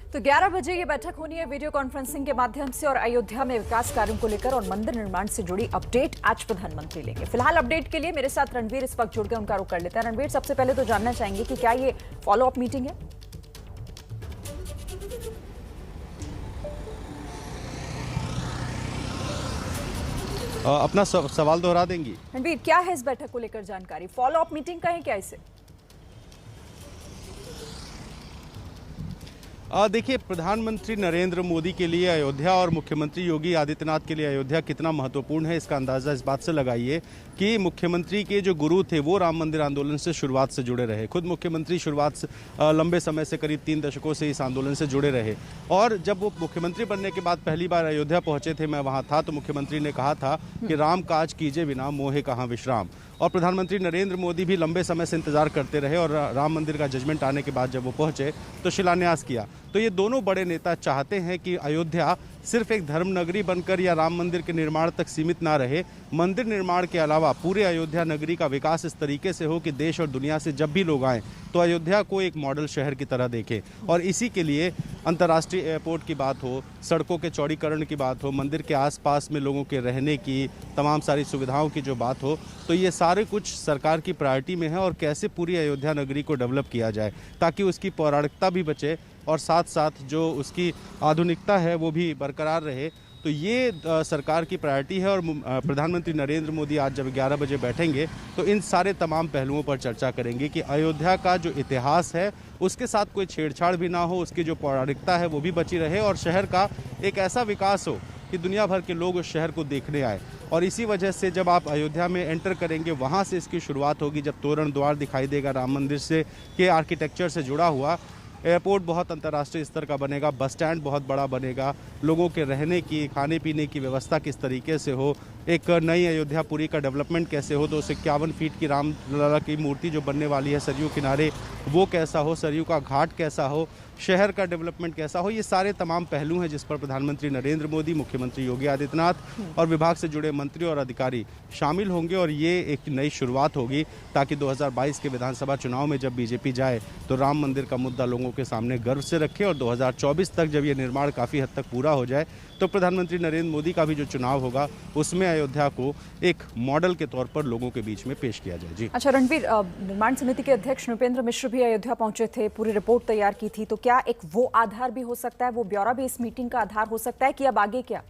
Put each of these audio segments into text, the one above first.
तो 11 बजे ये बैठक होनी है वीडियो कॉन्फ्रेंसिंग के माध्यम से और अयोध्या में विकास कार्यों को लेकर और मंदिर निर्माण से जुड़ी अपडेट आज प्रधानमंत्री लेंगे। फिलहाल अपडेट के लिए मेरे साथ रणवीर इस वक्त जुड़ गए, उनका रुख कर लेते हैं। रणवीर, सबसे पहले तो जानना चाहेंगे कि क्या ये फॉलो अप मीटिंग है? अपना सवाल दोहरा देंगी? रणवीर, क्या है इस बैठक को लेकर जानकारी? फॉलो अप मीटिंग का है क्या इसे? देखिए, प्रधानमंत्री नरेंद्र मोदी के लिए अयोध्या और मुख्यमंत्री योगी आदित्यनाथ के लिए अयोध्या कितना महत्वपूर्ण है, इसका अंदाज़ा इस बात से लगाइए कि मुख्यमंत्री के जो गुरु थे वो राम मंदिर आंदोलन से शुरुआत से जुड़े रहे। खुद मुख्यमंत्री शुरुआत से लंबे समय से करीब 3 दशकों से इस आंदोलन से जुड़े रहे और जब वो मुख्यमंत्री बनने के बाद पहली बार अयोध्या पहुंचे थे, मैं वहाँ था, तो मुख्यमंत्री ने कहा था कि राम काज कीजिए बिना मोहे कहाँ विश्राम। और प्रधानमंत्री नरेंद्र मोदी भी लंबे समय से इंतजार करते रहे और राम मंदिर का जजमेंट आने के बाद जब वो पहुंचे तो शिलान्यास किया। तो ये दोनों बड़े नेता चाहते हैं कि अयोध्या सिर्फ एक धर्म नगरी बनकर या राम मंदिर के निर्माण तक सीमित ना रहे, मंदिर निर्माण के अलावा पूरे अयोध्या नगरी का विकास इस तरीके से हो कि देश और दुनिया से जब भी लोग आएँ तो अयोध्या को एक मॉडल शहर की तरह देखें। और इसी के लिए अंतर्राष्ट्रीय एयरपोर्ट की बात हो, सड़कों के चौड़ीकरण की बात हो, मंदिर के आसपास में लोगों के रहने की तमाम सारी सुविधाओं की जो बात हो, तो ये सारे कुछ सरकार की प्रायोरिटी में है और कैसे पूरी अयोध्या नगरी को डेवलप किया जाए ताकि उसकी पौराणिकता भी बचे और साथ साथ जो उसकी आधुनिकता है वो भी बरकरार रहे। तो ये सरकार की प्रायोरिटी है और प्रधानमंत्री नरेंद्र मोदी आज जब 11 बजे बैठेंगे तो इन सारे तमाम पहलुओं पर चर्चा करेंगे कि अयोध्या का जो इतिहास है उसके साथ कोई छेड़छाड़ भी ना हो, उसकी जो पौराणिकता है वो भी बची रहे और शहर का एक ऐसा विकास हो कि दुनिया भर के लोग उस शहर को देखने आए। और इसी वजह से जब आप अयोध्या में एंटर करेंगे वहाँ से इसकी शुरुआत होगी, जब तोरण द्वार दिखाई देगा राम मंदिर से के आर्किटेक्चर से जुड़ा हुआ। एयरपोर्ट बहुत अंतर्राष्ट्रीय स्तर का बनेगा, बस स्टैंड बहुत बड़ा बनेगा, लोगों के रहने की खाने पीने की व्यवस्था किस तरीके से हो, एक नई अयोध्यापुरी का डेवलपमेंट कैसे हो, तो 51 फीट की राम लला की मूर्ति जो बनने वाली है सरयू किनारे वो कैसा हो, सरयू का घाट कैसा हो, शहर का डेवलपमेंट कैसा हो, ये सारे तमाम पहलू हैं जिस पर प्रधानमंत्री नरेंद्र मोदी, मुख्यमंत्री योगी आदित्यनाथ और विभाग से जुड़े मंत्री और अधिकारी शामिल होंगे। और ये एक नई शुरुआत होगी ताकि 2022 के विधानसभा चुनाव में जब बीजेपी जाए तो राम मंदिर का मुद्दा लोगों के सामने गर्व से रखे और 2024 तक जब ये निर्माण काफ़ी हद तक पूरा हो जाए तो प्रधानमंत्री नरेंद्र मोदी का भी जो चुनाव होगा उसमें अयोध्या को एक मॉडल के तौर पर लोगों के बीच में पेश किया जाए। जी अच्छा रणवीर, निर्माण समिति के अध्यक्ष नृपेंद्र मिश्र भी अयोध्या पहुंचे थे, पूरी रिपोर्ट तैयार की थी, तो क्या एक वो आधार भी हो सकता है, वो ब्यौरा भी इस मीटिंग का आधार हो सकता है कि अब आगे क्या?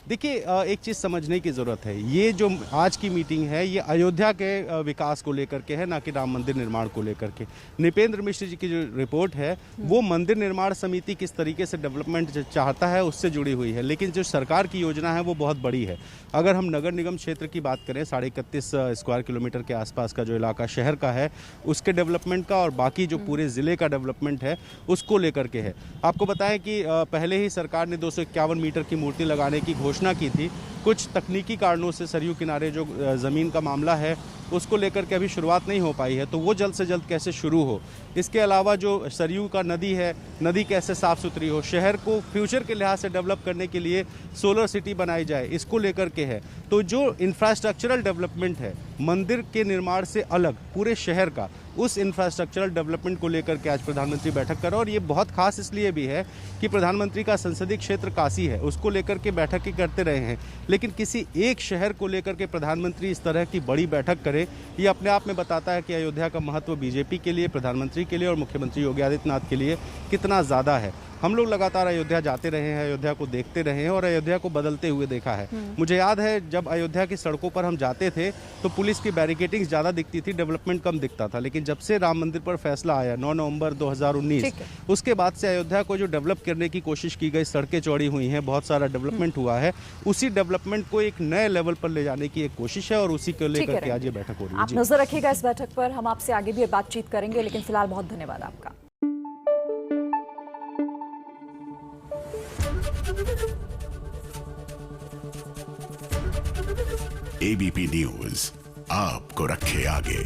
देखिए, एक चीज़ समझने की ज़रूरत है, ये जो आज की मीटिंग है ये अयोध्या के विकास को लेकर के है, ना कि राम मंदिर निर्माण को लेकर के। नृपेंद्र मिश्र जी की जो रिपोर्ट है वो मंदिर निर्माण समिति किस तरीके से डेवलपमेंट चाहता है उससे जुड़ी हुई है, लेकिन जो सरकार की योजना है वो बहुत बड़ी है। अगर हम नगर निगम क्षेत्र की बात करें, 31.5 स्क्वायर किलोमीटर के आसपास का जो इलाका शहर का है उसके डेवलपमेंट का और बाकी जो पूरे ज़िले का डेवलपमेंट है उसको लेकर के है। आपको बताएं कि पहले ही सरकार ने 251 मीटर की मूर्ति लगाने की घोषणा की थी। कुछ तकनीकी कारणों से सरयू किनारे जो ज़मीन का मामला है उसको लेकर के अभी शुरुआत नहीं हो पाई है, तो वो जल्द से जल्द कैसे शुरू हो। इसके अलावा जो सरयू का नदी है, नदी कैसे साफ़ सुथरी हो, शहर को फ्यूचर के लिहाज से डेवलप करने के लिए सोलर सिटी बनाई जाए, इसको लेकर के है। तो जो इंफ्रास्ट्रक्चरल डेवलपमेंट है मंदिर के निर्माण से अलग पूरे शहर का, उस इंफ्रास्ट्रक्चरल डेवलपमेंट को लेकर के आज प्रधानमंत्री बैठक कर रहे हैं। और ये बहुत खास इसलिए भी है कि प्रधानमंत्री का संसदीय क्षेत्र काशी है, उसको लेकर के बैठक ही करते रहे हैं, लेकिन किसी एक शहर को लेकर के प्रधानमंत्री इस तरह की बड़ी बैठक करे, ये अपने आप में बताता है कि अयोध्या का महत्व बीजेपी के लिए, प्रधानमंत्री के लिए और मुख्यमंत्री योगी आदित्यनाथ के लिए कितना ज़्यादा है। हम लोग लगातार अयोध्या जाते रहे हैं, अयोध्या को देखते रहे हैं और अयोध्या को बदलते हुए देखा है। मुझे याद है जब अयोध्या की सड़कों पर हम जाते थे तो पुलिस की बैरिकेडिंग ज़्यादा दिखती थी, डेवलपमेंट कम दिखता था, लेकिन जब से राम मंदिर पर फैसला आया 9 नवंबर 2019 उसके बाद से अयोध्या को जो डेवलप करने की कोशिश की गई, सड़कें चौड़ी हुई हैं, बहुत सारा डेवलपमेंट हुआ है, उसी डेवलपमेंट को एक नए लेवल पर ले जाने की एक कोशिश है और उसी को लेकर के आज ये बैठक हो रही है। आप नजर रखिएगा इस बैठक पर, हम आपसे आगे भी बातचीत करेंगे, लेकिन फिलहाल बहुत धन्यवाद आपका। एबीपी न्यूज आपको रखे आगे।